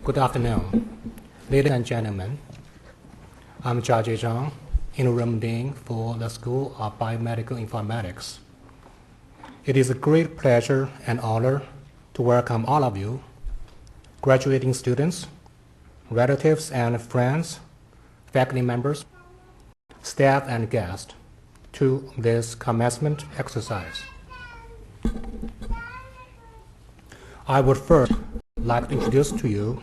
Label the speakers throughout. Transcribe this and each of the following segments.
Speaker 1: Good afternoon, ladies and gentlemen. I'm Jia Zhang, Interim Dean for the School of Biomedical Informatics. It is a great pleasure and honor to welcome all of you, graduating students, relatives and friends, faculty members, staff and guests, to this commencement exercise. I would first like to introduce to you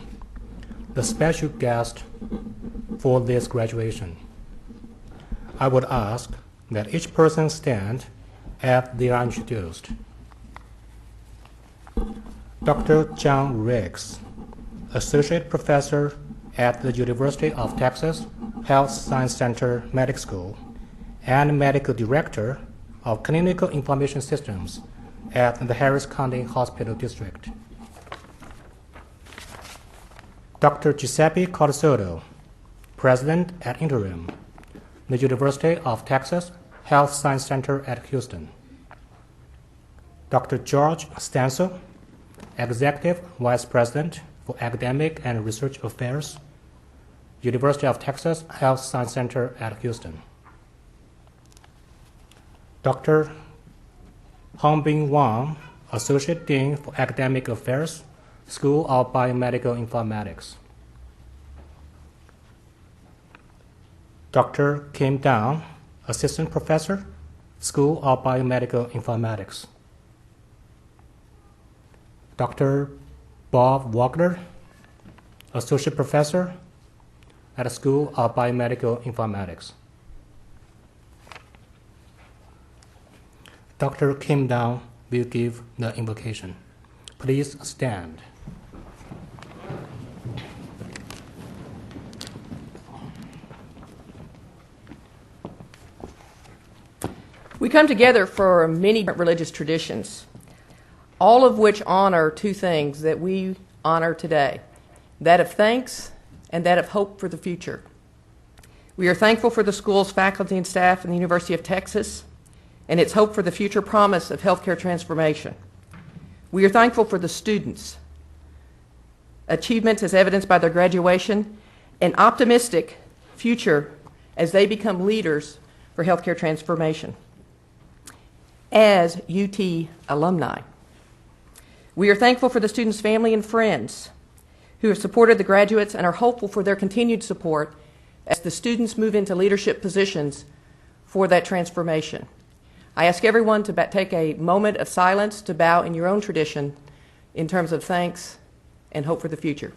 Speaker 1: the special guest for this graduation. I would ask that each person stand as they are introduced. Dr. John Riggs, Associate Professor at the University of Texas Health Science Center Medical School and Medical Director of Clinical Information Systems at the Harris County Hospital District. Dr. Giuseppe Cottosoto, President at Interim, the University of Texas Health Science Center at Houston. Dr. George Stansel, Executive Vice President for Academic and Research Affairs, University of Texas Health Science Center at Houston. Dr. Hongbin Wang, Associate Dean for Academic Affairs, School of Biomedical Informatics. Dr. Kim Down, Assistant Professor, School of Biomedical Informatics. Dr. Bob Wagner, Associate Professor at the School of Biomedical Informatics. Dr. Kim Down will give the invocation. Please stand.
Speaker 2: We come together for many religious traditions, all of which honor two things that we honor today, that of thanks and that of hope for the future. We are thankful for the school's faculty and staff in the University of Texas and its hope for the future promise of healthcare transformation. We are thankful for the students' achievements as evidenced by their graduation, and optimistic future as they become leaders for healthcare transformation. As UT alumni, we are thankful for the students' family and friends who have supported the graduates and are hopeful for their continued support as the students move into leadership positions for that transformation. I ask everyone to take a moment of silence to bow in your own tradition in terms of thanks and hope for the future.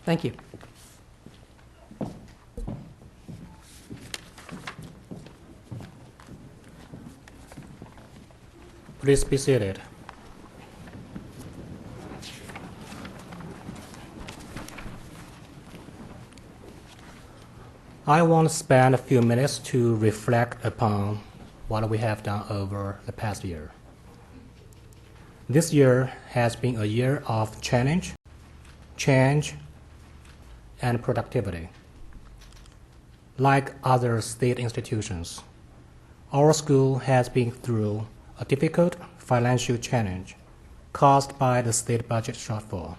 Speaker 2: Thank you.
Speaker 1: Please be seated. I want to spend a few minutes to reflect upon what we have done over the past year. This year has been a year of challenge, change, and productivity. Like other state institutions, our school has been through a difficult financial challenge caused by the state budget shortfall.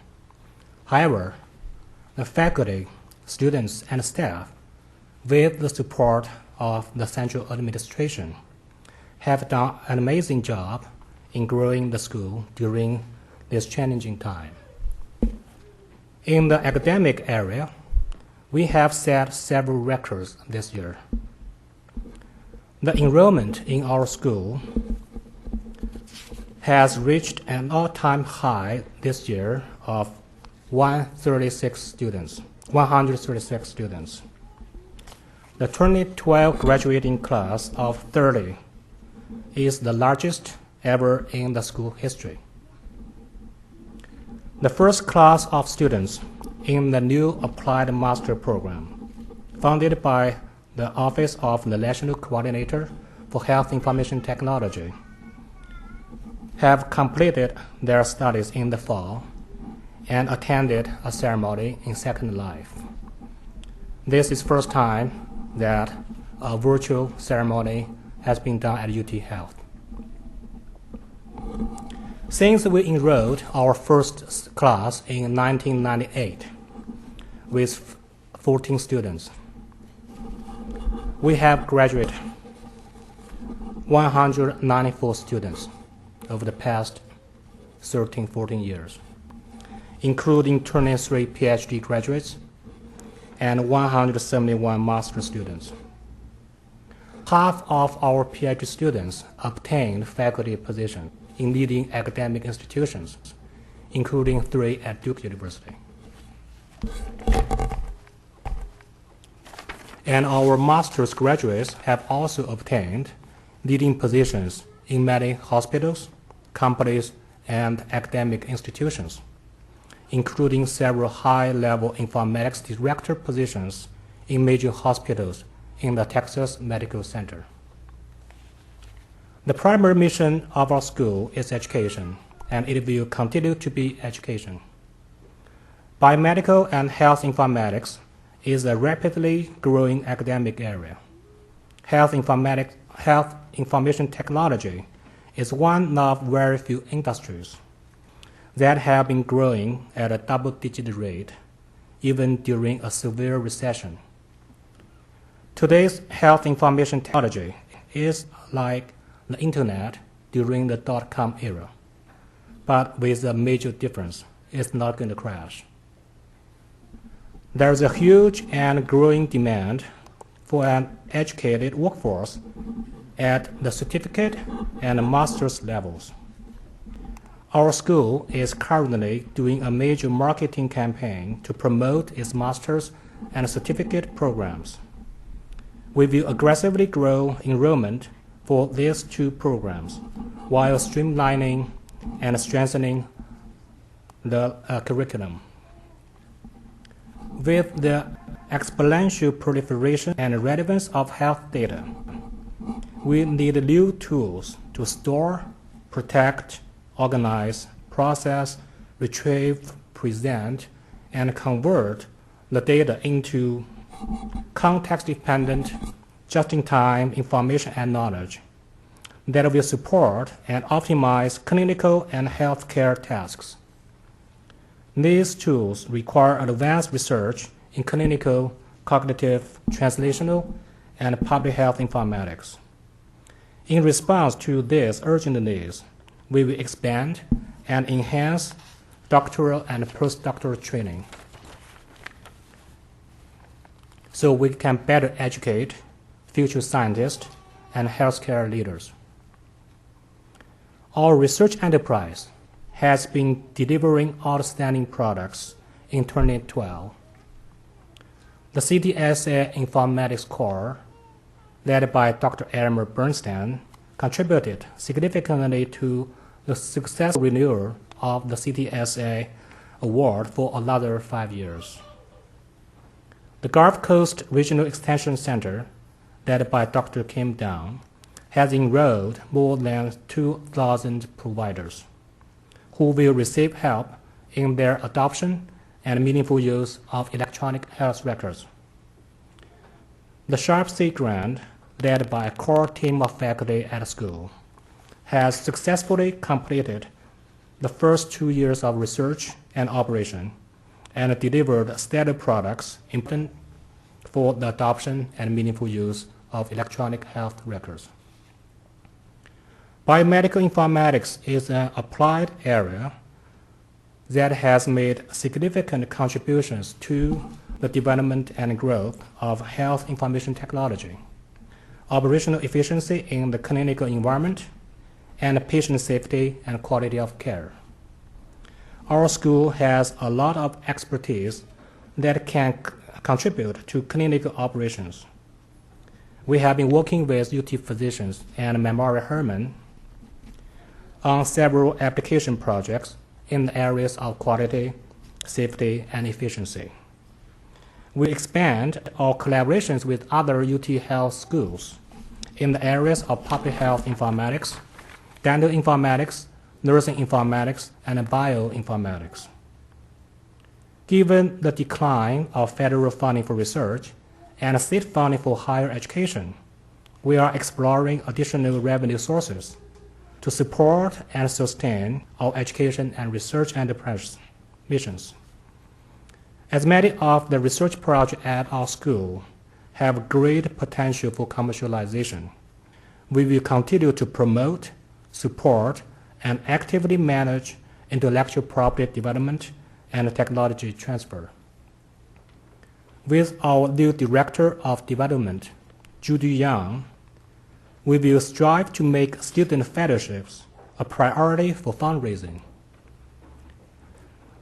Speaker 1: However, the faculty, students, and staff, with the support of the central administration, have done an amazing job in growing the school during this challenging time. In the academic area, we have set several records this year. The enrollment in our school has reached an all-time high this year of 136 students. The 2012 graduating class of 30 is the largest ever in the school history. The first class of students in the new Applied Master Program, funded by the Office of the National Coordinator for Health Information Technology, have completed their studies in the fall and attended a ceremony in Second Life. This is the first time that a virtual ceremony has been done at UT Health. Since we enrolled our first class in 1998 with 14 students, we have graduated 194 students over the past 13-14 years, including 23 PhD graduates and 171 master students. Half of our PhD students obtained faculty positions in leading academic institutions, including 3 at Duke University. And our master's graduates have also obtained leading positions in many hospitals, companies, and academic institutions, including several high-level informatics director positions in major hospitals in the Texas Medical Center. The primary mission of our school is education, and it will continue to be education. Biomedical and health informatics is a rapidly growing academic area. Health information technology is one of very few industries that have been growing at a double-digit rate, even during a severe recession. Today's health information technology is like the internet during the dot-com era, but with a major difference: it's not going to crash. There's a huge and growing demand for an educated workforce at the certificate and master's levels. Our school is currently doing a major marketing campaign to promote its master's and certificate programs. We will aggressively grow enrollment for these 2 programs while streamlining and strengthening the curriculum. With the exponential proliferation and relevance of health data, we need new tools to store, protect, organize, process, retrieve, present, and convert the data into context-dependent, just-in-time information and knowledge that will support and optimize clinical and healthcare tasks. These tools require advanced research in clinical, cognitive, translational, and public health informatics. In response to these urgent needs, we will expand and enhance doctoral and postdoctoral training so we can better educate future scientists and healthcare leaders. Our research enterprise has been delivering outstanding products in 2012. The CTSA Informatics Core, led by Dr. Elmer Bernstein, contributed significantly to the successful renewal of the CTSA award for another 5 years. The Gulf Coast Regional Extension Center, led by Dr. Kim Down, has enrolled more than 2,000 providers who will receive help in their adoption and meaningful use of electronic health records. The Sharp C grant, led by a core team of faculty at the school, has successfully completed the first 2 years of research and operation and delivered stellar products important for the adoption and meaningful use of electronic health records. Biomedical informatics is an applied area that has made significant contributions to the development and growth of health information technology, operational efficiency in the clinical environment, and patient safety and quality of care. Our school has a lot of expertise that can contribute to clinical operations. We have been working with UT physicians and Memorial Hermann on several application projects in the areas of quality, safety, and efficiency. We expand our collaborations with other UT Health schools in the areas of public health informatics, dental informatics, nursing informatics, and bioinformatics. Given the decline of federal funding for research and state funding for higher education, we are exploring additional revenue sources to support and sustain our education and research enterprise missions. As many of the research projects at our school have great potential for commercialization, we will continue to promote, support, and actively manage intellectual property development and technology transfer. With our new Director of Development, Judy Yang, we will strive to make student fellowships a priority for fundraising.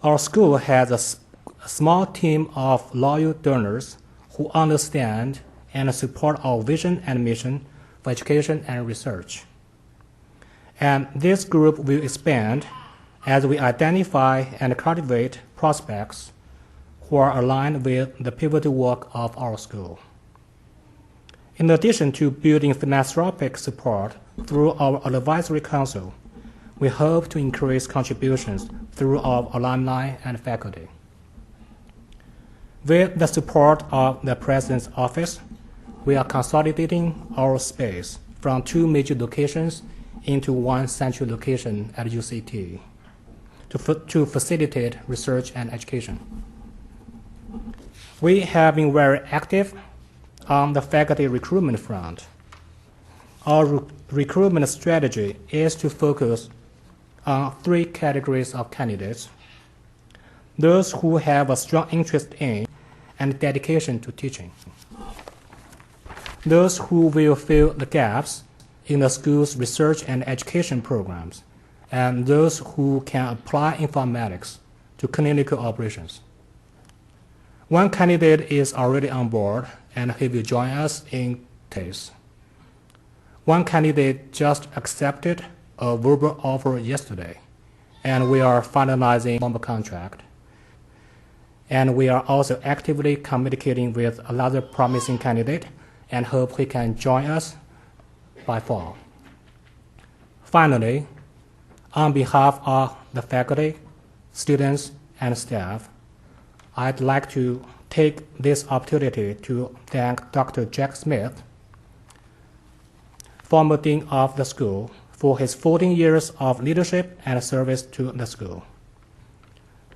Speaker 1: Our school has a small team of loyal donors who understand and support our vision and mission for education and research. And this group will expand as we identify and cultivate prospects who are aligned with the pivotal work of our school. In addition to building philanthropic support through our advisory council, we hope to increase contributions through our alumni and faculty. With the support of the President's office, we are consolidating our space from 2 major locations into 1 central location at UCT to facilitate research and education. We have been very active on the faculty recruitment front. Our recruitment strategy is to focus on 3 categories of candidates: those who have a strong interest in and dedication to teaching, those who will fill the gaps in the school's research and education programs, and those who can apply informatics to clinical operations. 1 candidate is already on board, and he will join us in TASE. 1 candidate just accepted a verbal offer yesterday, and we are finalizing formal contract. And we are also actively communicating with another promising candidate and hope he can join us by fall. Finally, on behalf of the faculty, students, and staff, I'd like to take this opportunity to thank Dr. Jack Smith, former dean of the school, for his 14 years of leadership and service to the school.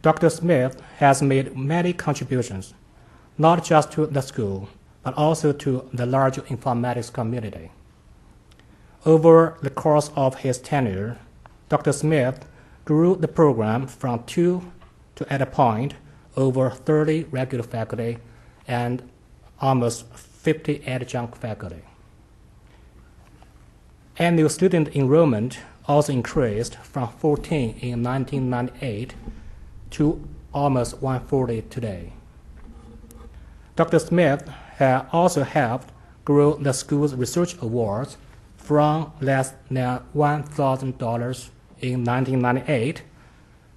Speaker 1: Dr. Smith has made many contributions, not just to the school, but also to the larger informatics community. Over the course of his tenure, Dr. Smith grew the program from 2 to, at a point, over 30 regular faculty and almost 50 adjunct faculty. Annual student enrollment also increased from 14 in 1998 to almost 140 today. Dr. Smith has also helped grow the school's research awards from less than $1,000 in 1998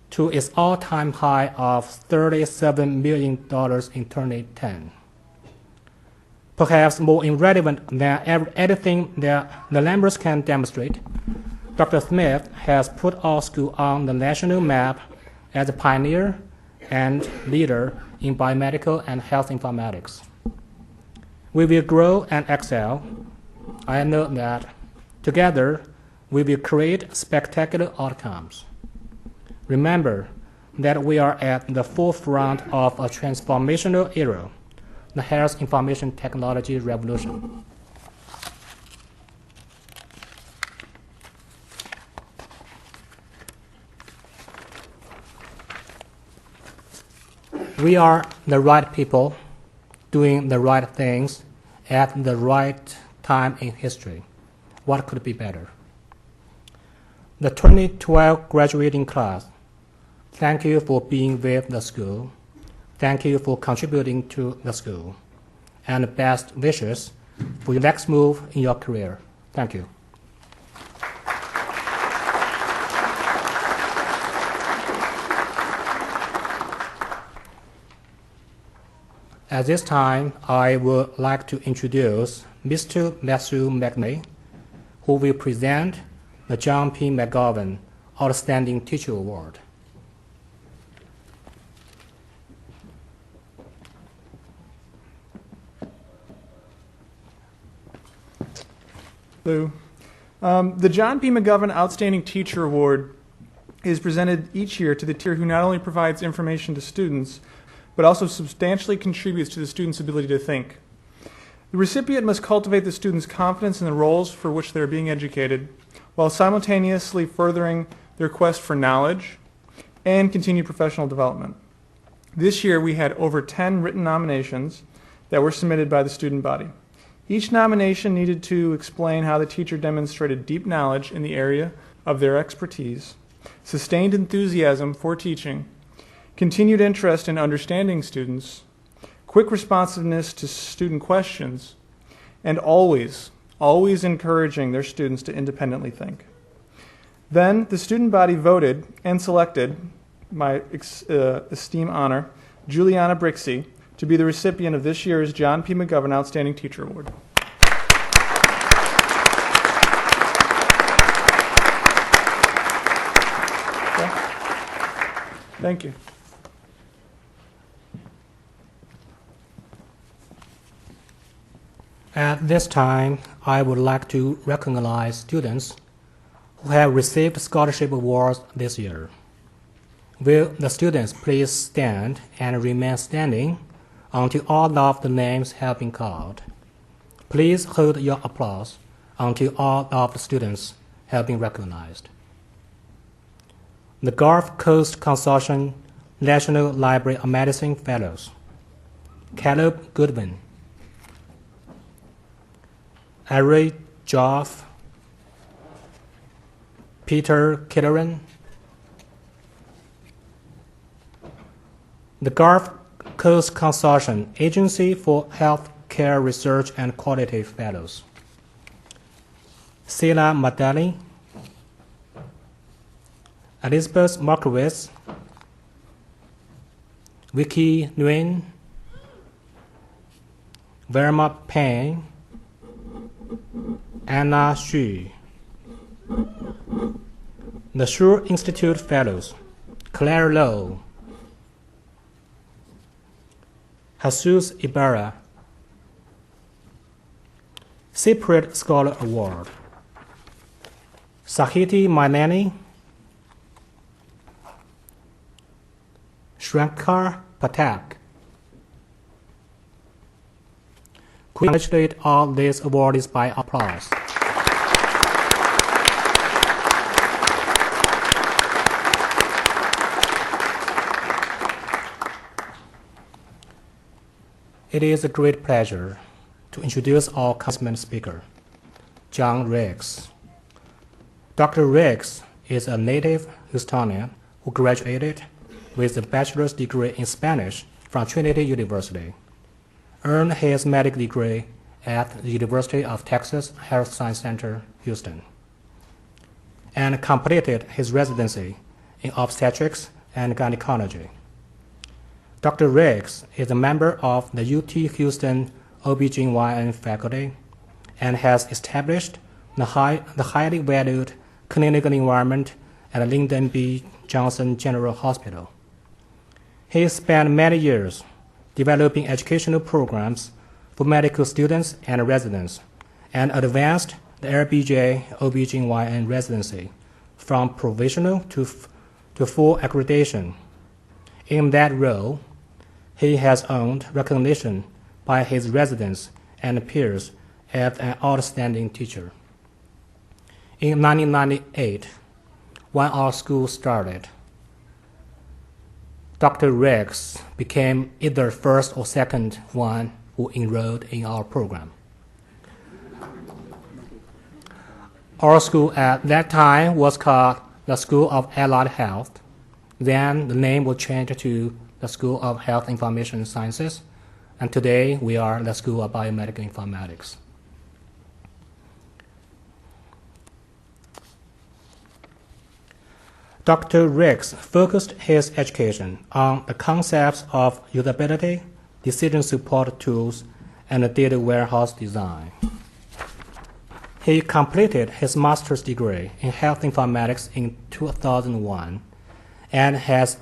Speaker 1: to its all-time high of $37 million in 2010. Perhaps more irrelevant than anything that the numbers can demonstrate, Dr. Smith has put our school on the national map as a pioneer and leader in biomedical and health informatics. We will grow and excel. I know that together we will create spectacular outcomes. Remember that we are at the forefront of a transformational era, the health information technology revolution. We are the right people doing the right things at the right time in history. What could be better? The 2012 graduating class, thank you for being with the school. Thank you for contributing to the school. And best wishes for your next move in your career. Thank you. At this time, I would like to introduce Mr. Matthew McNay, who will present the John P. McGovern Outstanding Teacher Award.
Speaker 3: Hello. The John P. McGovern Outstanding Teacher Award is presented each year to the teacher who not only provides information to students, but also substantially contributes to the student's ability to think. The recipient must cultivate the student's confidence in the roles for which they are being educated, while simultaneously furthering their quest for knowledge and continued professional development. This year we had over 10 written nominations that were submitted by the student body. Each nomination needed to explain how the teacher demonstrated deep knowledge in the area of their expertise, sustained enthusiasm for teaching, continued interest in understanding students, quick responsiveness to student questions, and always encouraging their students to independently think. Then the student body voted and selected my esteemed honor, Juliana Brixey, to be the recipient of this year's John P. McGovern Outstanding Teacher Award. Okay. Thank you.
Speaker 1: At this time, I would like to recognize students who have received scholarship awards this year. Will the students please stand and remain standing until all of the names have been called? Please hold your applause until all of the students have been recognized. The Gulf Coast Consortium National Library of Medicine Fellows, Caleb Goodwin, Ari Joff, Peter Killeran, the Gulf Coast Consortium Agency for Healthcare Research and Quality Fellows, Sila Madali, Elizabeth Markowitz, Vicky Nguyen, Verma Payne, Anna Xu, the Schur Institute Fellows, Claire Lowe, Jesus Ibarra, Separate Scholar Award, Sahiti Mainani, Shankar Patak. We congratulate all these awardees by applause. It is a great pleasure to introduce our commencement speaker, John Riggs. Dr. Riggs is a native Houstonian who graduated with a bachelor's degree in Spanish from Trinity University, earned his medical degree at the University of Texas Health Science Center, Houston, and completed his residency in obstetrics and gynecology. Dr. Riggs is a member of the UT Houston OBGYN faculty and has established the highly valued clinical environment at Lyndon B. Johnson General Hospital. He spent many years developing educational programs for medical students and residents, and advanced the LBJ OBGYN residency from provisional to full accreditation. In that role, he has earned recognition by his residents and peers as an outstanding teacher. In 1998, when our school started, Dr. Riggs became either first or second one who enrolled in our program. Our school at that time was called the School of Allied Health. Then the name was changed to the School of Health Information Sciences, and today we are the School of Biomedical Informatics. Dr. Riggs focused his education on the concepts of usability, decision support tools, and data warehouse design. He completed his master's degree in health informatics in 2001 and has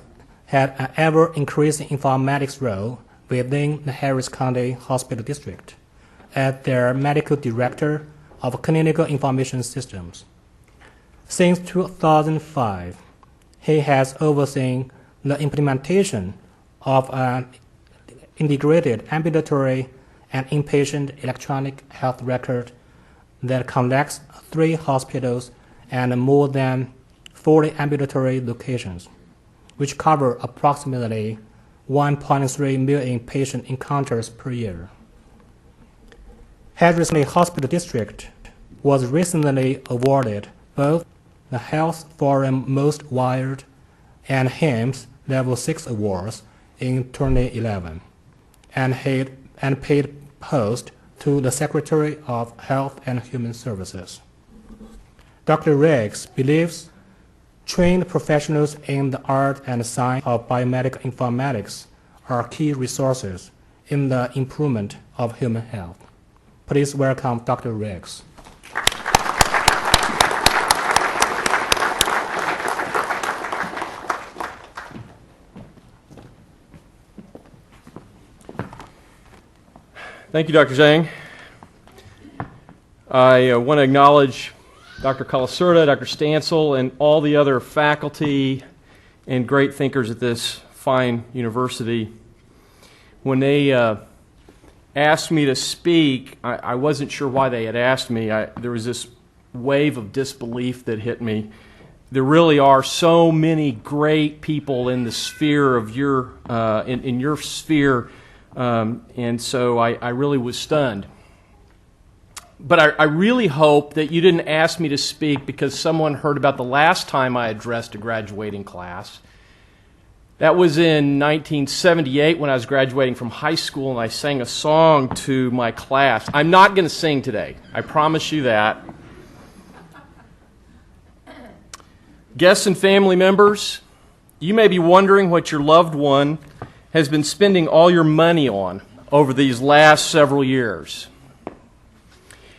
Speaker 1: had an ever-increasing informatics role within the Harris County Hospital District as their medical director of clinical information systems. Since 2005, he has overseen the implementation of an integrated ambulatory and inpatient electronic health record that connects 3 hospitals and more than 40 ambulatory locations, which cover approximately 1.3 million patient encounters per year. Harrison Hospital District was recently awarded both the Health Forum Most Wired and HIMSS Level 6 awards in 2011, and paid post to the Secretary of Health and Human Services. Dr. Riggs believes trained professionals in the art and science of biomedical informatics are key resources in the improvement of human health. Please welcome Dr. Riggs.
Speaker 4: Thank you, Dr. Zhang. I want to acknowledge Dr. Colasurda, Dr. Stansel, and all the other faculty and great thinkers at this fine university. When they asked me to speak, I wasn't sure why they had asked me. There was this wave of disbelief that hit me. There really are so many great people in the sphere of your, in your sphere, and so I really was stunned. But I really hope that you didn't ask me to speak because someone heard about the last time I addressed a graduating class. That was in 1978 when I was graduating from high school, and I sang a song to my class. I'm not going to sing today. I promise you that. Guests and family members, you may be wondering what your loved one has been spending all your money on over these last several years.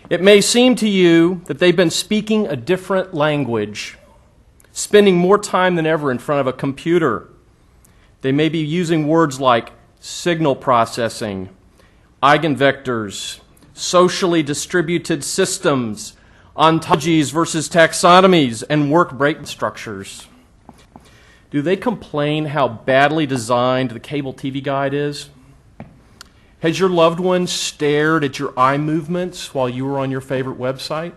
Speaker 4: It may seem to you that they've been speaking a different language, spending more time than ever in front of a computer. They may be using words like signal processing, eigenvectors, socially distributed systems, ontologies versus taxonomies, and work break structures. Do they complain how badly designed the cable TV guide is? Has your loved one stared at your eye movements while you were on your favorite website?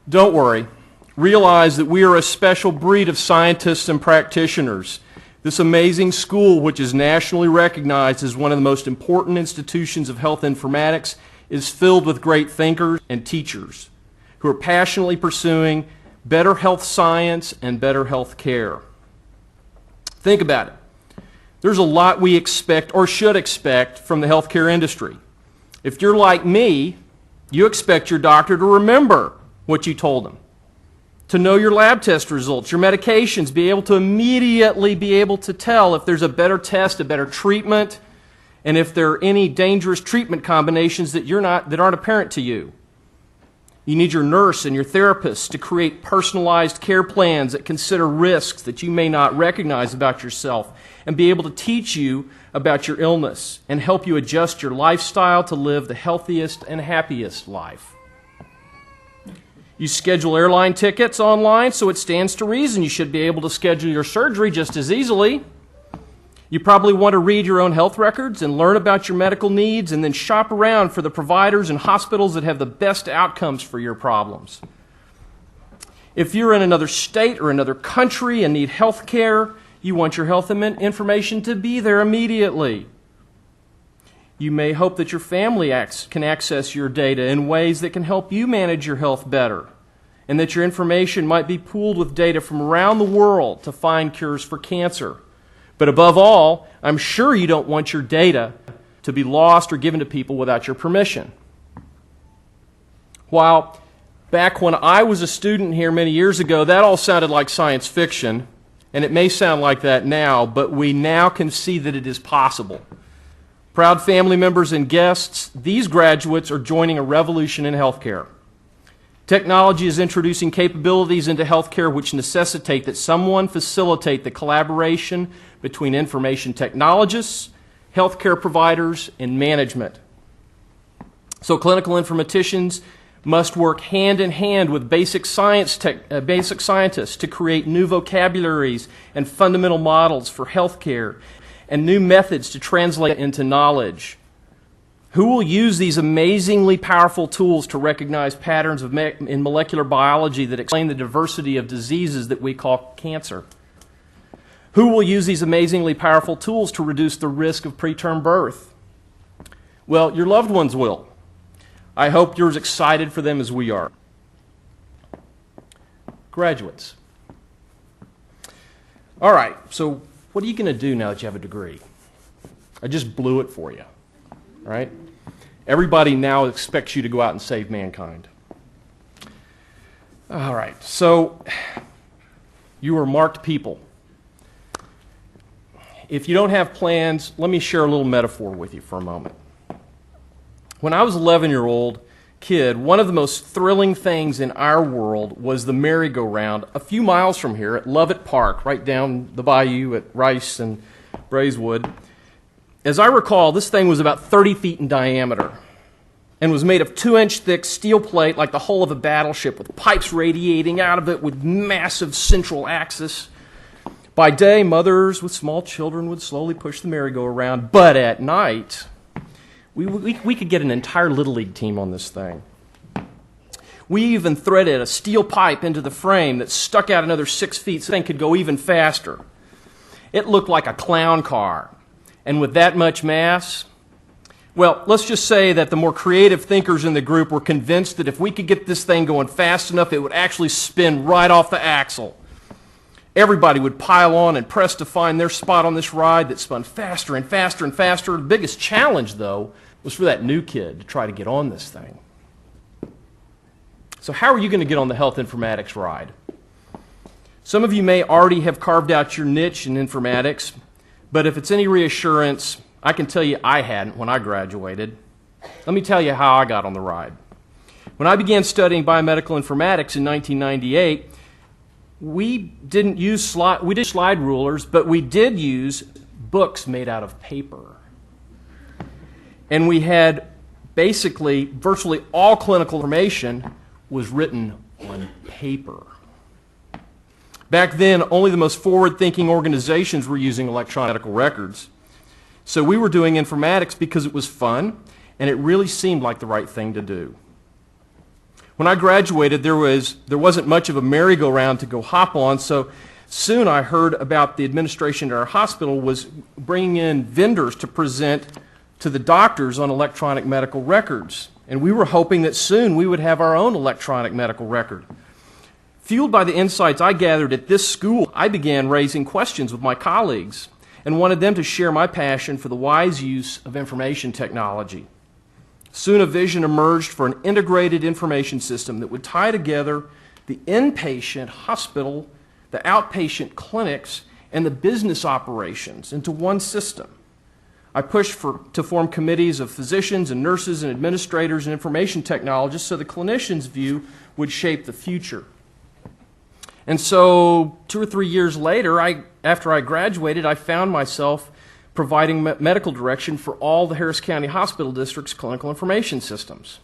Speaker 4: Don't worry. Realize that we are a special breed of scientists and practitioners. This amazing school, which is nationally recognized as one of the most important institutions of health informatics, is filled with great thinkers and teachers who are passionately pursuing better health science and better health care. Think about it. There's a lot we expect or should expect from the healthcare industry. If you're like me, you expect your doctor to remember what you told them, to know your lab test results, your medications, be able to immediately be able to tell if there's a better test, a better treatment, and if there are any dangerous treatment combinations that aren't apparent to you. You need your nurse and your therapist to create personalized care plans that consider risks that you may not recognize about yourself and be able to teach you about your illness and help you adjust your lifestyle to live the healthiest and happiest life. You schedule airline tickets online, so it stands to reason you should be able to schedule your surgery just as easily. You probably want to read your own health records and learn about your medical needs and then shop around for the providers and hospitals that have the best outcomes for your problems. If you're in another state or another country and need health care, you want your health information to be there immediately. You may hope that your family can access your data in ways that can help you manage your health better, and that your information might be pooled with data from around the world to find cures for cancer. But above all, I'm sure you don't want your data to be lost or given to people without your permission. While back when I was a student here many years ago, that all sounded like science fiction, and it may sound like that now, but we now can see that it is possible. Proud family members and guests, these graduates are joining a revolution in healthcare. Technology is introducing capabilities into healthcare which necessitate that someone facilitate the collaboration between information technologists, healthcare providers, and management. So clinical informaticians must work hand in hand with basic scientists to create new vocabularies and fundamental models for healthcare and new methods to translate into knowledge. Who will use these amazingly powerful tools to recognize patterns in molecular biology that explain the diversity of diseases that we call cancer? Who will use these amazingly powerful tools to reduce the risk of preterm birth? Well, your loved ones will. I hope you're as excited for them as we are. Graduates. All right, so what are you going to do now that you have a degree? I just blew it for you, right? Everybody now expects you to go out and save mankind. All right, so you are marked people. If you don't have plans, let me share a little metaphor with you for a moment. When I was an 11-year-old kid, one of the most thrilling things in our world was the merry-go-round a few miles from here at Lovett Park, right down the bayou at Rice and Braeswood. As I recall, this thing was about 30 feet in diameter and was made of 2-inch thick steel plate like the hull of a battleship with pipes radiating out of it with massive central axis. By day, mothers with small children would slowly push the merry-go-round, but at night, we could get an entire Little League team on this thing. We even threaded a steel pipe into the frame that stuck out another 6 feet so the thing could go even faster. It looked like a clown car. And with that much mass, well, let's just say that the more creative thinkers in the group were convinced that if we could get this thing going fast enough, it would actually spin right off the axle. Everybody would pile on and press to find their spot on this ride that spun faster and faster and faster. The biggest challenge, though, was for that new kid to try to get on this thing. So how are you going to get on the health informatics ride? Some of you may already have carved out your niche in informatics, but if it's any reassurance, I can tell you I hadn't when I graduated. Let me tell you how I got on the ride. When I began studying biomedical informatics in 1998, we did slide rulers, but we did use books made out of paper. And we had basically virtually all clinical information was written on paper. Back then, only the most forward-thinking organizations were using electronic medical records. So we were doing informatics because it was fun, and it really seemed like the right thing to do. When I graduated, there wasn't much of a merry-go-round to go hop on, so soon I heard about the administration at our hospital was bringing in vendors to present to the doctors on electronic medical records. And we were hoping that soon we would have our own electronic medical record. Fueled by the insights I gathered at this school, I began raising questions with my colleagues and wanted them to share my passion for the wise use of information technology. Soon a vision emerged for an integrated information system that would tie together the inpatient hospital, the outpatient clinics, and the business operations into one system. I pushed to form committees of physicians and nurses and administrators and information technologists so the clinicians' view would shape the future. And so 2 or 3 years later, after I graduated, I found myself providing medical direction for all the Harris County Hospital District's clinical information systems.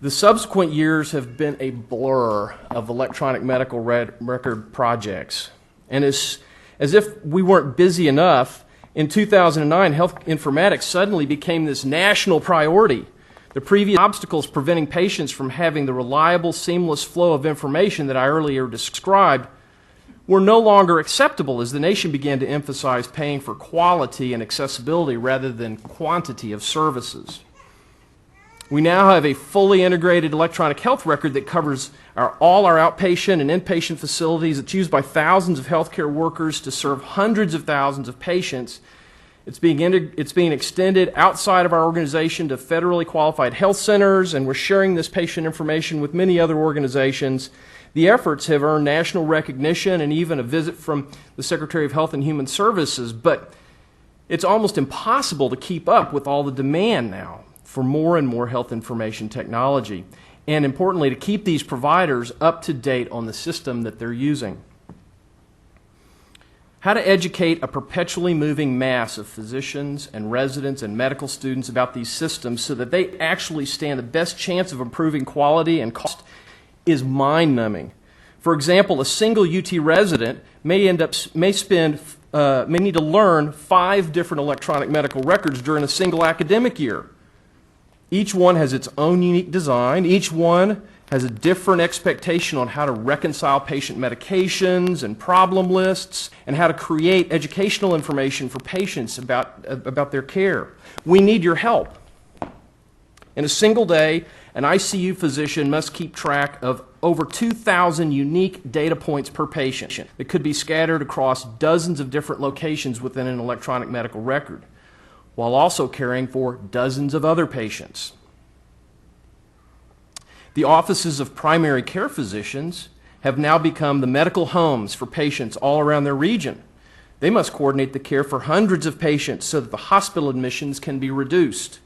Speaker 4: The subsequent years have been a blur of electronic medical record projects. And as if we weren't busy enough, in 2009, health informatics suddenly became this national priority. The previous obstacles preventing patients from having the reliable, seamless flow of information that I earlier described were no longer acceptable as the nation began to emphasize paying for quality and accessibility rather than quantity of services. We now have a fully integrated electronic health record that covers all our outpatient and inpatient facilities. It's used by thousands of healthcare workers to serve hundreds of thousands of patients. It's being extended outside of our organization to federally qualified health centers, and we're sharing this patient information with many other organizations. The efforts have earned national recognition and even a visit from the Secretary of Health and Human Services, but it's almost impossible to keep up with all the demand now for more and more health information technology, and importantly, to keep these providers up to date on the system that they're using. How to educate a perpetually moving mass of physicians and residents and medical students about these systems so that they actually stand the best chance of improving quality and cost is mind-numbing. For example, a single UT resident may need to learn 5 different electronic medical records during a single academic year. Each one has its own unique design. Each one has a different expectation on how to reconcile patient medications and problem lists and how to create educational information for patients about their care. We need your help. In a single day, an ICU physician must keep track of over 2,000 unique data points per patient that could be scattered across dozens of different locations within an electronic medical record, while also caring for dozens of other patients. The offices of primary care physicians have now become the medical homes for patients all around their region. They must coordinate the care for hundreds of patients so that the hospital admissions can be reduced.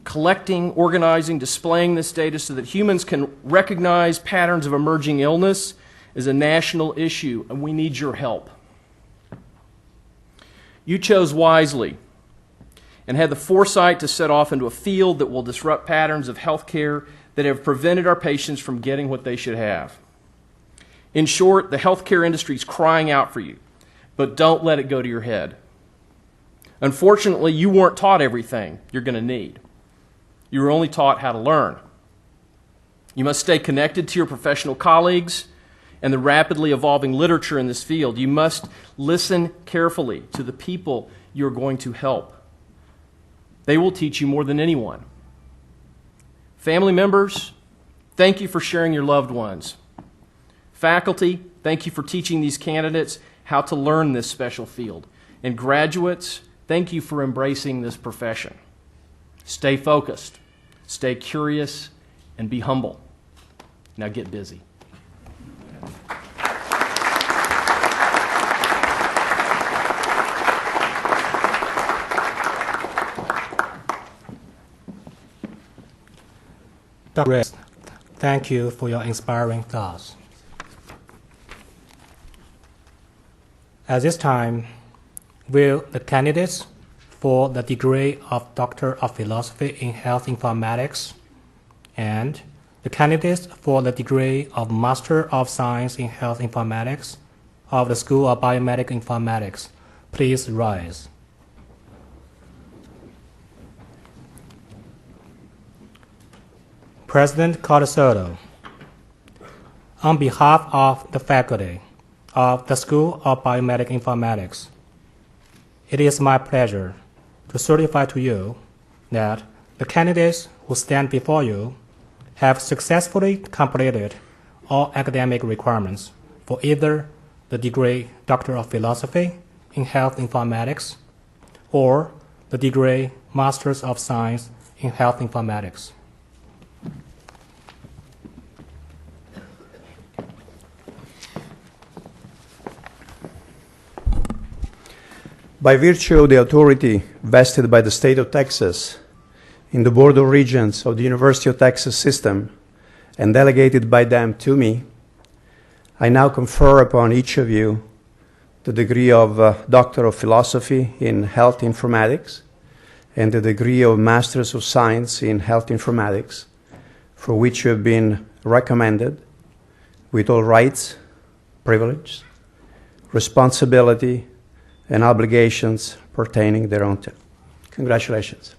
Speaker 4: Collecting, organizing, displaying this data so that humans can recognize patterns of emerging illness is a national issue, and we need your help. You chose wisely and had the foresight to set off into a field that will disrupt patterns of health care that have prevented our patients from getting what they should have. In short, the healthcare industry is crying out for you, but don't let it go to your head. Unfortunately, you weren't taught everything you're going to need. You were only taught how to learn. You must stay connected to your professional colleagues and the rapidly evolving literature in this field. You must listen carefully to the people you're going to help. They will teach you more than anyone. Family members, thank you for sharing your loved ones. Faculty, thank you for teaching these candidates how to learn this special field. And graduates, thank you for embracing this profession. Stay focused, stay curious, and be humble. Now get busy.
Speaker 1: Dr. Reyes, thank you for your inspiring thoughts. At this time, will the candidates for the degree of Doctor of Philosophy in Health Informatics and the candidates for the degree of Master of Science in Health Informatics of the School of Biomedical Informatics please rise? President Cardosoto, on behalf of the faculty of the School of Biomedical Informatics, it is my pleasure to certify to you that the candidates who stand before you have successfully completed all academic requirements for either the degree Doctor of Philosophy in Health Informatics or the degree Masters of Science in Health Informatics.
Speaker 5: By virtue of the authority vested by the state of Texas in the Board of Regents of the University of Texas system and delegated by them to me, I now confer upon each of you the degree of Doctor of Philosophy in Health Informatics and the degree of Masters of Science in Health Informatics, for which you have been recommended with all rights, privileges, responsibility, and obligations pertaining thereunto. Congratulations.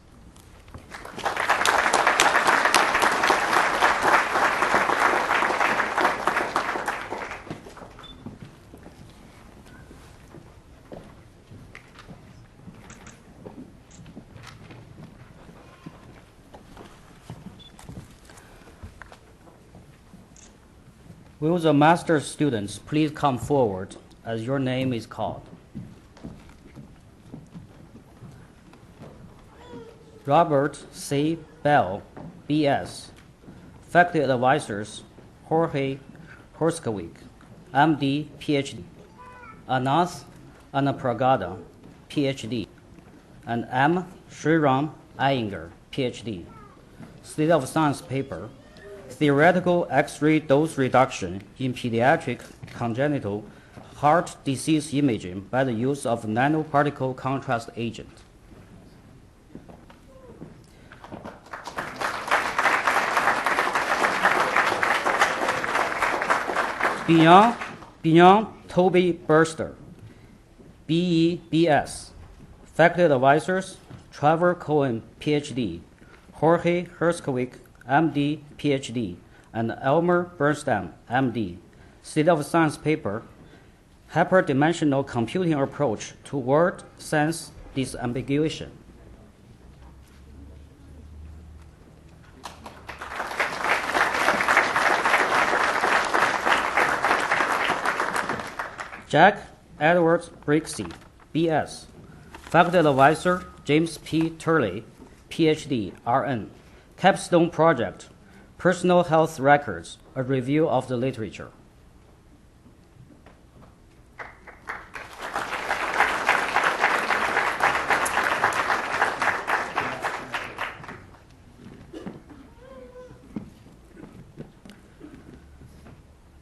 Speaker 6: Will the master's students please come forward as your name is called? Robert C. Bell, B.S. Faculty Advisors, Jorge Horskowik, M.D., Ph.D. Anath Anapragada, Ph.D. and M. Sriram Iyengar, Ph.D. State of Science paper, Theoretical X-ray Dose Reduction in Pediatric Congenital heart disease imaging by the use of nanoparticle contrast agent. Beyond Toby Burster, BEBS, faculty advisors, Trevor Cohen, PhD, Jorge Herskowik, MD, PhD, and Elmer Bernstein, MD. State of Science paper, Hyperdimensional Computing Approach to Word Sense Disambiguation. Jack Edward Brixey, BS. Faculty Advisor, James P. Turley, PhD, RN. Capstone Project, Personal Health Records, a review of the literature.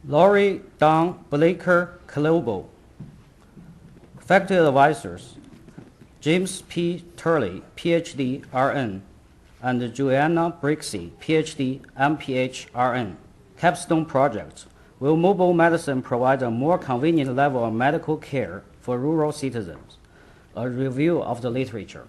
Speaker 6: Laurie Dawn Blaker Colombo. Faculty Advisors, James P. Turley, PhD, RN, and Joanna Brixey, PhD, MPH, RN. Capstone Project. Will mobile medicine provide a more convenient level of medical care for rural citizens? A review of the literature.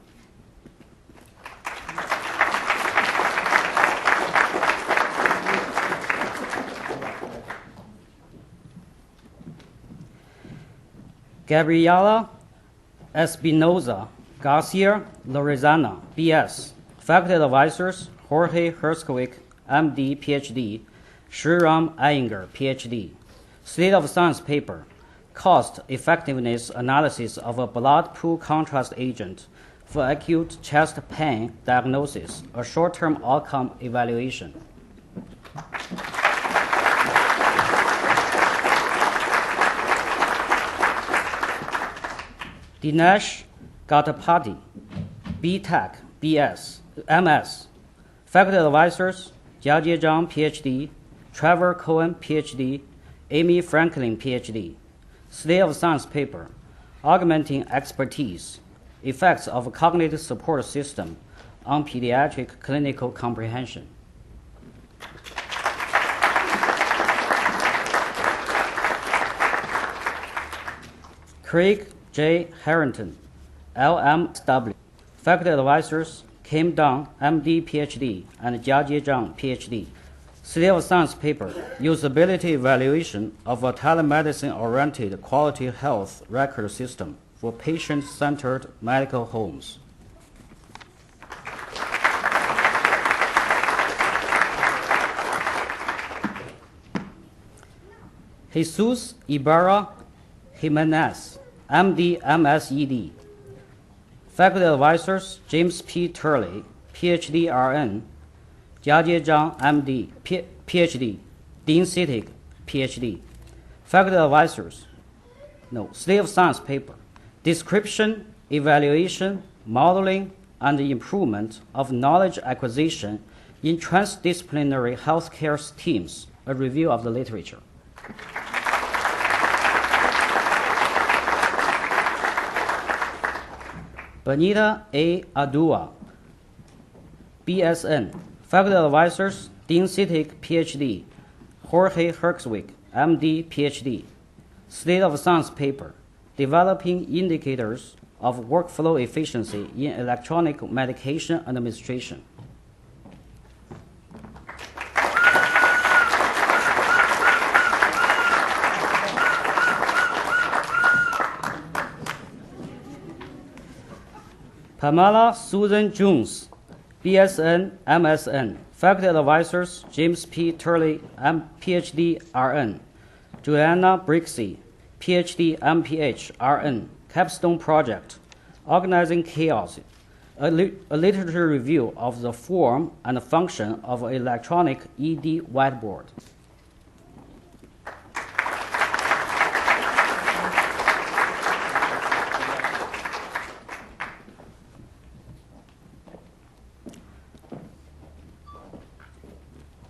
Speaker 6: Gabriela Espinoza Garcia Lorenzana, BS. Faculty Advisors, Jorge Herskowik, MD, PhD, Shriram Iyengar, PhD. State of Science paper, Cost Effectiveness Analysis of a Blood Pool Contrast Agent for Acute Chest Pain Diagnosis, a Short-Term Outcome Evaluation. Dinesh Gatapati, BTech, BS, MS. Faculty Advisors, Jiajie Zhang, PhD, Trevor Cohen, PhD, Amy Franklin, PhD. State of Science paper, Augmenting Expertise, Effects of a Cognitive Support System on Pediatric Clinical Comprehension. Craig J. Harrington, LMW. Faculty Advisors, Kim Dong, MD, PhD, and Jiajie Zhang, PhD. State of Science paper, Usability Evaluation of a Telemedicine-Oriented Quality Health Record System for Patient-Centered Medical Homes. Jesus Ibarra Jimenez, MD, MSED. Faculty Advisors, James P. Turley, PhD, RN, Jiajie Zhang, MD, PhD, Dean Sittig, PhD. Faculty Advisors, State of Science paper, Description, Evaluation, Modeling, and Improvement of Knowledge Acquisition in Transdisciplinary Healthcare Teams, a review of the literature. Benita A. Adua, BSN. Faculty Advisors, Dean Sittig, PhD, Jorge Herskowik, MD, PhD. State of Science paper, Developing Indicators of Workflow Efficiency in Electronic Medication Administration. Pamela Susan Jones, BSN, MSN. Faculty Advisors, James P. Turley, PhD, RN. Joanna Brixey, PhD, MPH, RN. Capstone Project, Organizing Chaos, a literature review of the form and function of an electronic ED whiteboard.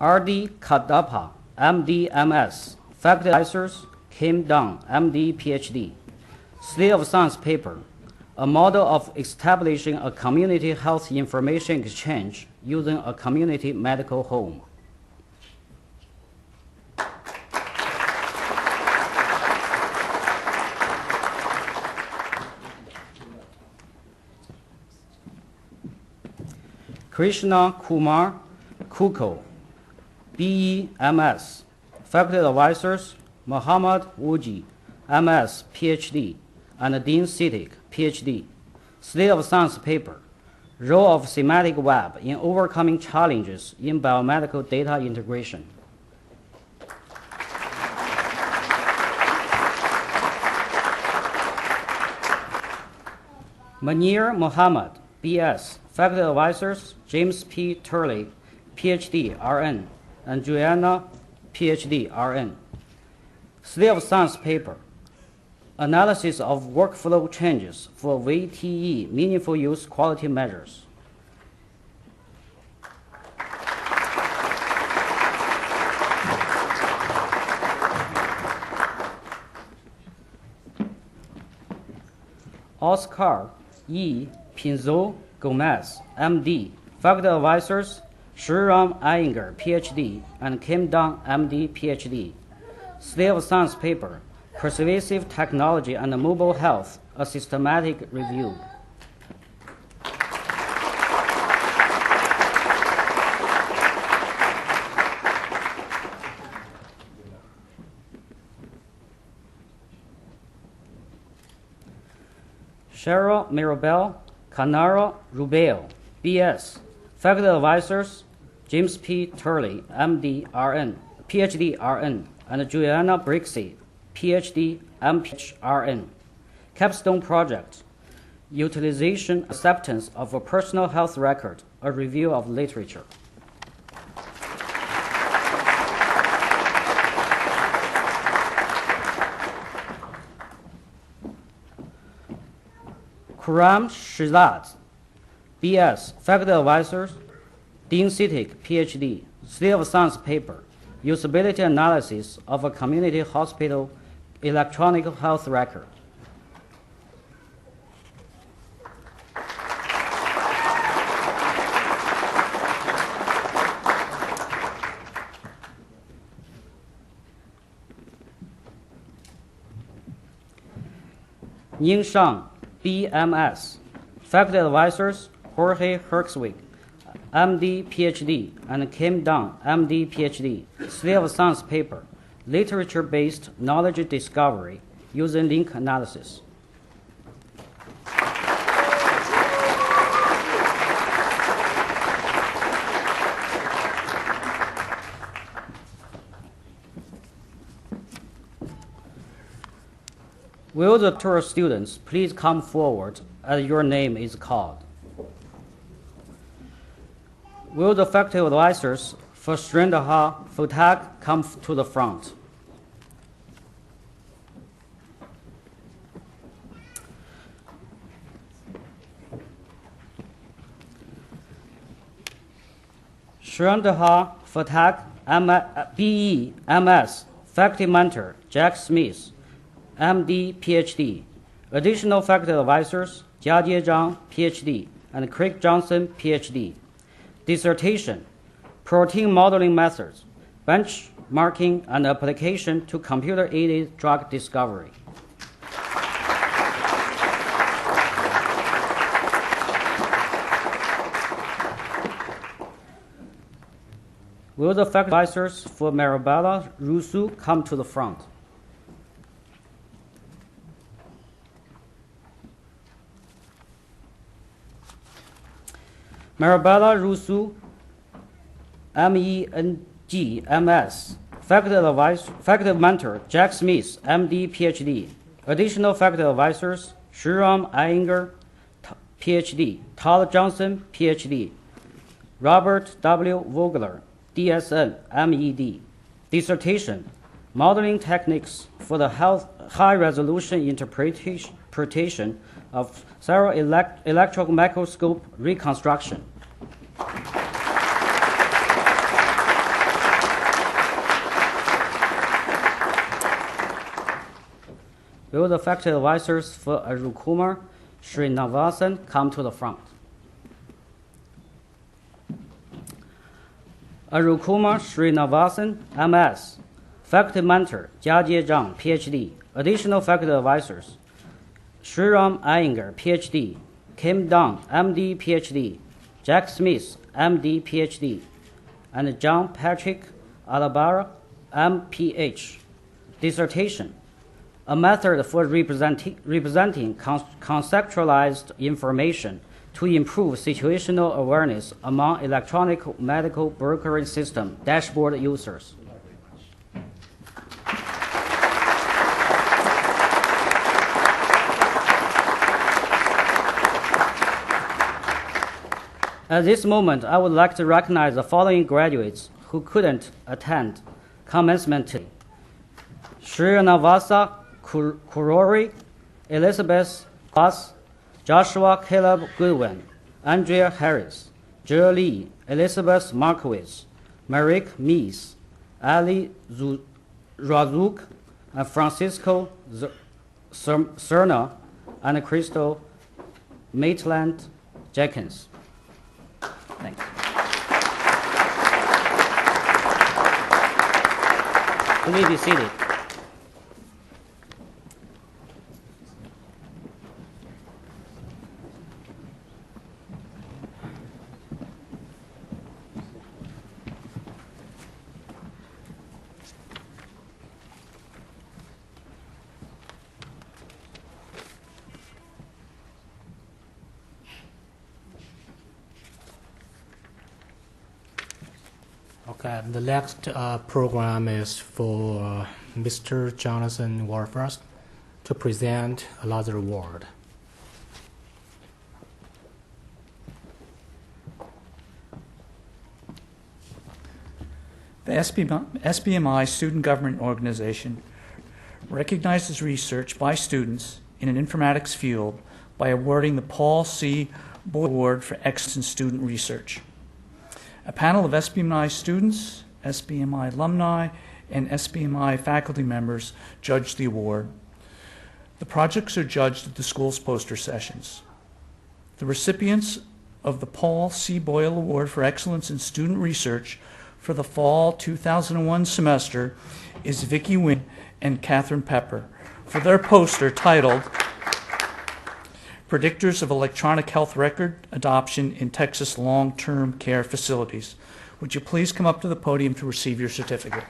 Speaker 6: R.D. Kadapa, MD, MS. Faculty Advisors, Kim Dong, MD, PhD. State of Science paper, a model of establishing a community health information exchange using a community medical home. Krishna Kumar Kuko, BE, MS. Faculty advisors, Muhammad Wuji, MS, PhD, and Dean Sitik, PhD. State of Science paper, role of semantic web in overcoming challenges in biomedical data integration. Munir Muhammad, BS. Faculty advisors, James P. Turley, PhD, RN, and Joanna, PhD, RN. State of Science paper, analysis of workflow changes for VTE, meaningful use quality measures. Oscar E. Pinzo Gomez, MD. Faculty advisors, Shriram Iyengar, PhD, and Kim Dong, MD, PhD. State of Science paper, Persuasive Technology and Mobile Health, a systematic review. Cheryl Mirabel Canaro Rubeo, BS. Faculty advisors, James P. Turley, MD, RN, PhD, RN, and Joanna Brixey, PhD, MPH, RN. Capstone project, utilization acceptance of a personal health record, a review of literature. Kuram Shizad, BS. Faculty advisors, Dean Sitik, PhD. State of Science paper, usability analysis of a community hospital electronic health record. Yingshang, BMS. Faculty advisors, Jorge Herxwig, MD, PhD, and Kim Dong, MD, PhD. State of Science paper, literature-based knowledge discovery using link analysis. Will the tour students please come forward as your name is called? Will the faculty advisors for Srindaha Futag come to the front? Srindaha Futag, BE, MS, faculty mentor, Jack Smith, MD, PhD. Additional faculty advisors, Jiajie Zhang, PhD, and Craig Johnson, PhD. Dissertation, protein modeling methods, benchmarking and application to computer-aided drug discovery. Will the faculty advisors for Marabella Rusu come to the front? Marabella Rusu, MENG, MS. Faculty mentor, Jack Smith, MD, PhD. Additional faculty advisors, Shriram Iyengar, PhD. Todd Johnson, PhD. Robert W. Vogler, DSN, MED. Dissertation, modeling techniques for the high-resolution interpretation of electron microscope reconstruction. Will the faculty advisors for Arukumar Srinivasan come to the front? Arukumar Srinivasan, MS. Faculty mentor, Jiajie Zhang, PhD. Additional faculty advisors, Sriram Iyengar, PhD. Kim Dong, MD, PhD. Jack Smith, MD, PhD. And John Patrick Alabara, MPH. Dissertation, a method for representing conceptualized information to improve situational awareness among electronic medical brokering system dashboard users. At this moment, I would like to recognize the following graduates who couldn't attend commencement today. Srinivasa Kurori, Elizabeth Glass, Joshua Caleb Goodwin, Andrea Harris, Jill Lee, Elizabeth Markowitz, Marek Mies, Ali Razuk, and Francisco Cerna, and Crystal Maitland Jenkins. Thanks. Please be seated.
Speaker 1: Okay, the next program is for Mr. Jonathan Warfrost to present another award.
Speaker 7: The SBMI Student Government Organization recognizes research by students in an informatics field by awarding the Paul C. Boyle Award for Excellence in Student Research. A panel of SBMI students, SBMI alumni, and SBMI faculty members judged the award. The projects are judged at the school's poster sessions. The recipients of the Paul C. Boyle Award for Excellence in Student Research for the fall 2001 semester is Vicki Wynn and Catherine Pepper for their poster titled Predictors of Electronic Health Record Adoption in Texas Long-Term Care Facilities. Would you please come up to the podium to receive your certificate?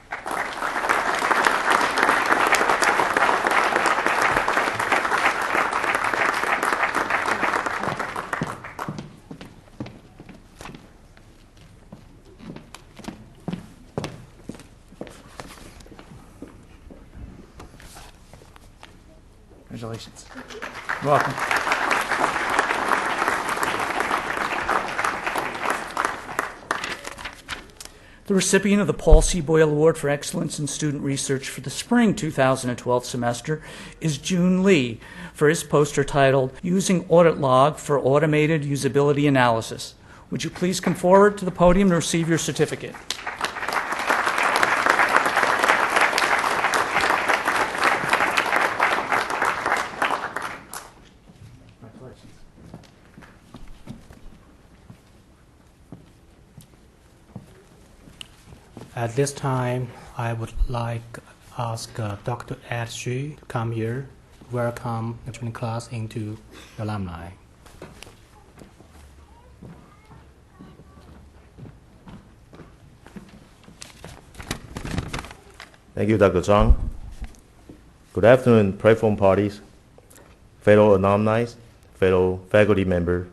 Speaker 7: Congratulations. You're welcome. The recipient of the Paul C. Boyle Award for Excellence in Student Research for the spring 2012 semester is June Lee for his poster titled Using Audit Log for Automated Usability Analysis. Would you please come forward to the podium to receive your certificate?
Speaker 1: At this time, I would like to ask Dr. Ed Xu to come here, welcome the training class into the alumni.
Speaker 8: Thank you, Dr. Zhang. Good afternoon, platform parties, fellow alumni, fellow faculty members,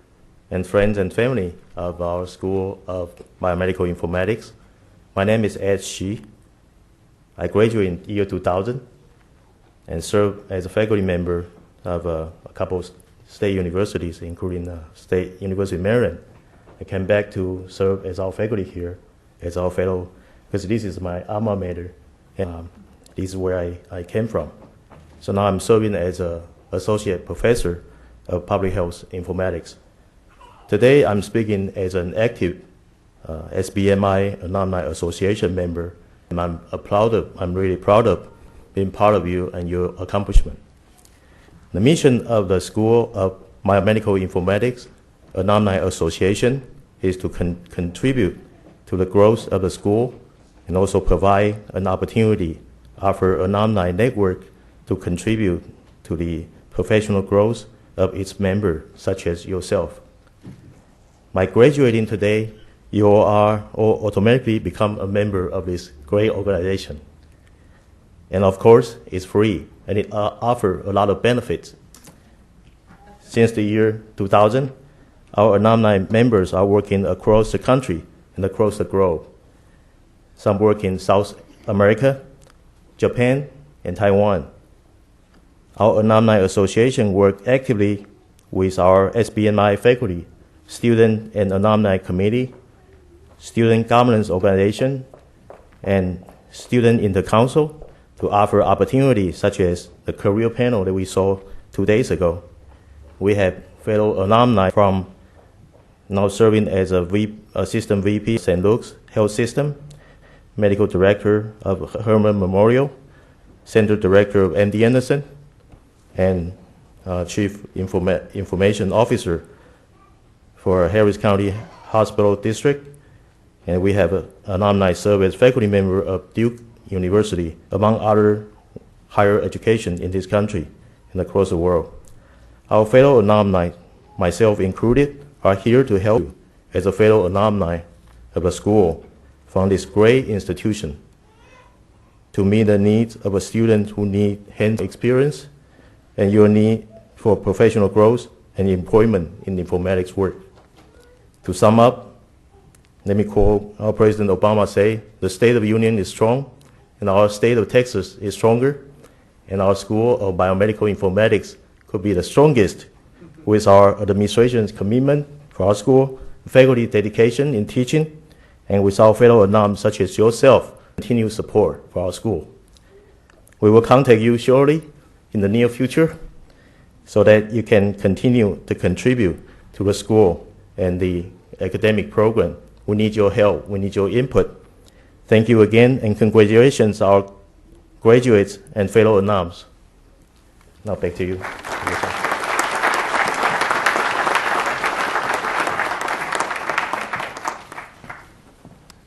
Speaker 8: and friends and family of our School of Biomedical Informatics. My name is Ed Xu. I graduated in year 2000 and served as a faculty member of a couple of state universities, including State University of Maryland. I came back to serve as our faculty here, as our fellow, because this is my alma mater, and this is where I came from. So now I'm serving as an associate professor of public health informatics. Today I'm speaking as an active SBMI Alumni Association member, and I'm really proud of being part of you and your accomplishment. The mission of the School of Biomedical Informatics Alumni Association is to contribute to the growth of the school and also provide an opportunity for alumni network to contribute to the professional growth of its members, such as yourself. By graduating today, you are all automatically become a member of this great organization. And of course, it's free, and it offers a lot of benefits. Since the year 2000, our alumni members are working across the country and across the globe. Some work in South America, Japan, and Taiwan. Our Alumni Association works actively with our SBMI faculty, Student and Alumni Committee, Student Governance Organization, and Student Intercouncil to offer opportunities such as the career panel that we saw 2 days ago. We have fellow alumni from now serving as Assistant VP St. Luke's Health System, Medical Director of Herman Memorial, Center Director of MD Anderson, and Chief Information Officer for Harris County Hospital District. And we have an alumni serve as faculty member of Duke University, among other higher education in this country and across the world. Our fellow alumni, myself included, are here to help you as a fellow alumni of a school from this great institution to meet the needs of a student who need hands-on experience and your need for professional growth and employment in informatics work. To sum up, let me quote our President Obama say, the State of the Union is strong, and our state of Texas is stronger, and our School of Biomedical Informatics could be the strongest with our administration's commitment for our school, faculty dedication in teaching, and with our fellow alums such as yourself, continued support for our school. We will contact you shortly in the near future so that you can continue to contribute to the school and the academic program. We need your help. We need your input. Thank you again, and congratulations our graduates and fellow alums. Now back to you.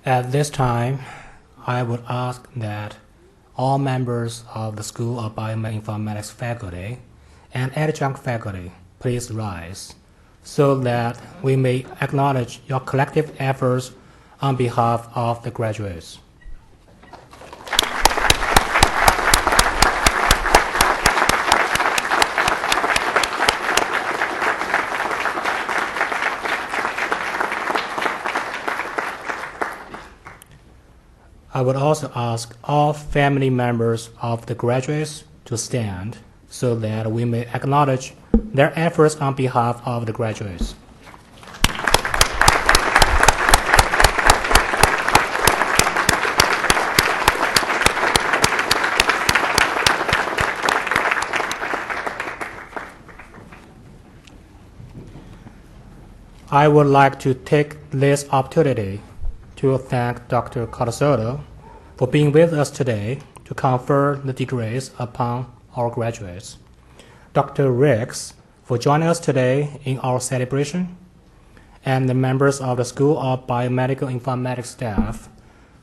Speaker 1: At this time, I would ask that all members of the School of Biomedical Informatics faculty and adjunct faculty please rise so that we may acknowledge your collective efforts on behalf of the graduates. I would also ask all family members of the graduates to stand so that we may acknowledge their efforts on behalf of the graduates. I would like to take this opportunity to thank Dr. Cardoso for being with us today to confer the degrees upon our graduates, Dr. Riggs for joining us today in our celebration, and the members of the School of Biomedical Informatics staff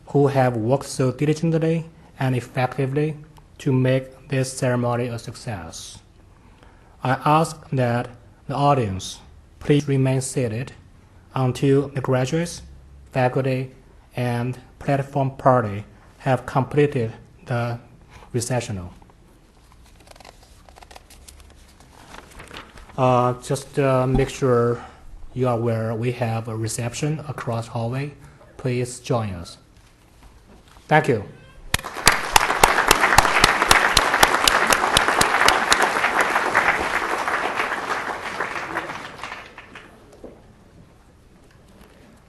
Speaker 1: who have worked so diligently and effectively to make this ceremony a success. I ask that the audience please remain seated until the graduates, faculty, and platform party have completed the recessional. Just make sure you are aware we have a reception across hallway. Please join us. Thank you.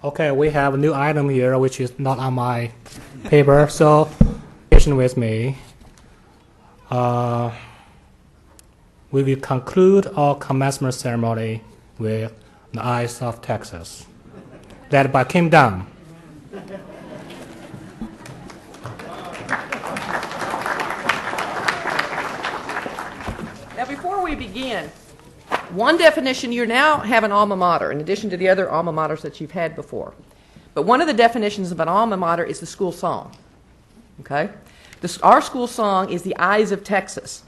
Speaker 1: Okay, we have a new item here, which is not on my paper, so patient with me. We will conclude our commencement ceremony with the Eyes of Texas, led by Kim Dunn.
Speaker 2: Now, before we we begin, one definition, you now have an alma mater, in addition to the other alma maters that you've had before. But one of the definitions of an alma mater is the school song. Okay? Our school song is The Eyes of Texas.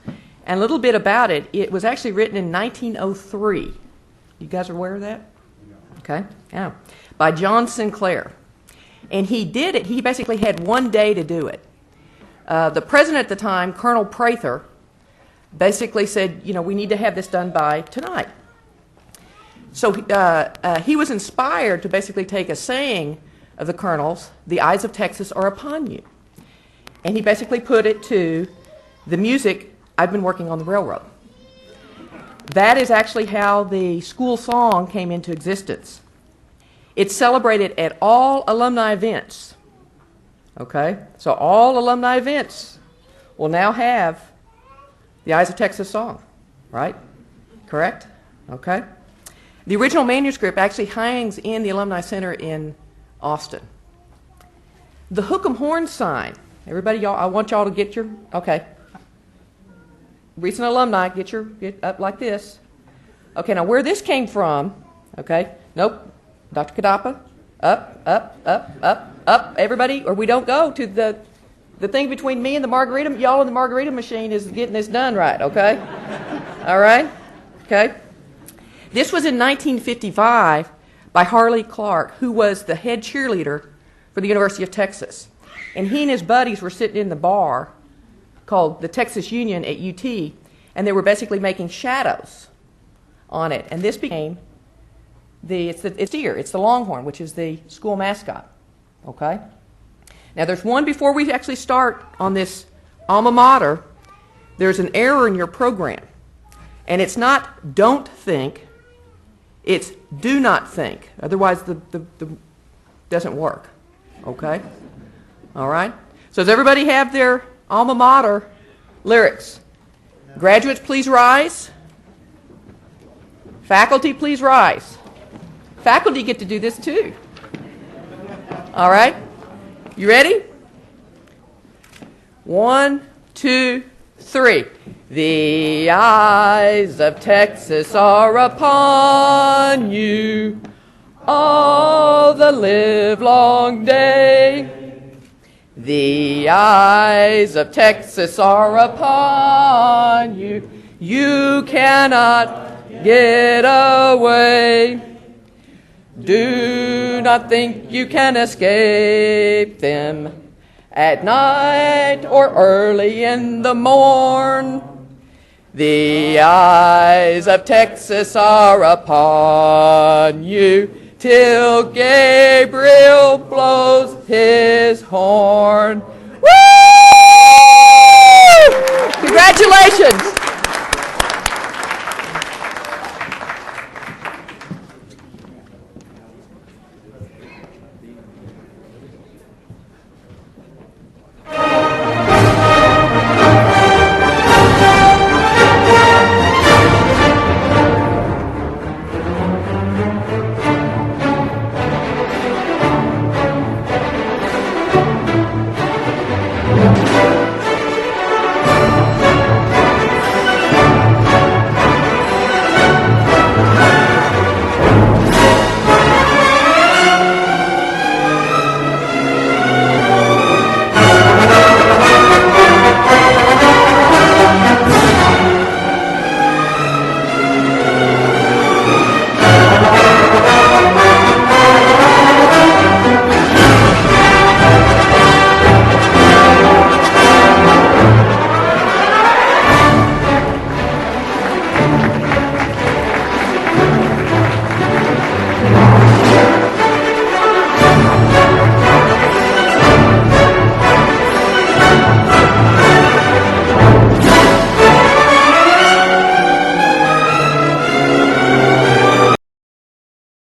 Speaker 2: And a little bit about it, it was actually written in 1903. You guys are aware of that? Okay? Yeah. By John Sinclair. And he did it, he basically had one day to do it. The president at the time, Colonel Prather, basically said, you know, we need to have this done by tonight. So he was inspired to basically take a saying of the colonel's, the eyes of Texas are upon you. And he basically put it to the music, I've been working on the railroad. That is actually how the school song came into existence. It's celebrated at all alumni events. Okay? So all alumni events will now have the Eyes of Texas song, right? Correct? Okay. The original manuscript actually hangs in the Alumni Center in Austin. The Hook'em Horn sign. Everybody, y'all, I want y'all to get your, okay. Recent alumni, get up like this. Okay, now where this came from, okay, nope, Dr. Kadapa, up, everybody, or we don't go to the thing between me and the margarita, y'all and the margarita machine is getting this done right, okay? All right? Okay? This was in 1955 by Harley Clark, who was the head cheerleader for the University of Texas. And he and his buddies were sitting in the bar called the Texas Union at UT, and they were basically making shadows on it. And this became it's the Longhorn, which is the school mascot, okay? Now, there's one before we actually start on this alma mater. There's an error in your program. And it's not don't think, it's do not think. Otherwise, the doesn't work. Okay? All right? So does everybody have their alma mater lyrics? Graduates, please rise. Faculty, please rise. Faculty get to do this too. All right? You ready? 1, 2, 3. The eyes of Texas are upon you all the livelong day. The eyes of Texas are upon you. You cannot get away. Do not think you can escape them at night or early in the morn. The eyes of Texas are upon you till Gabriel blows his horn.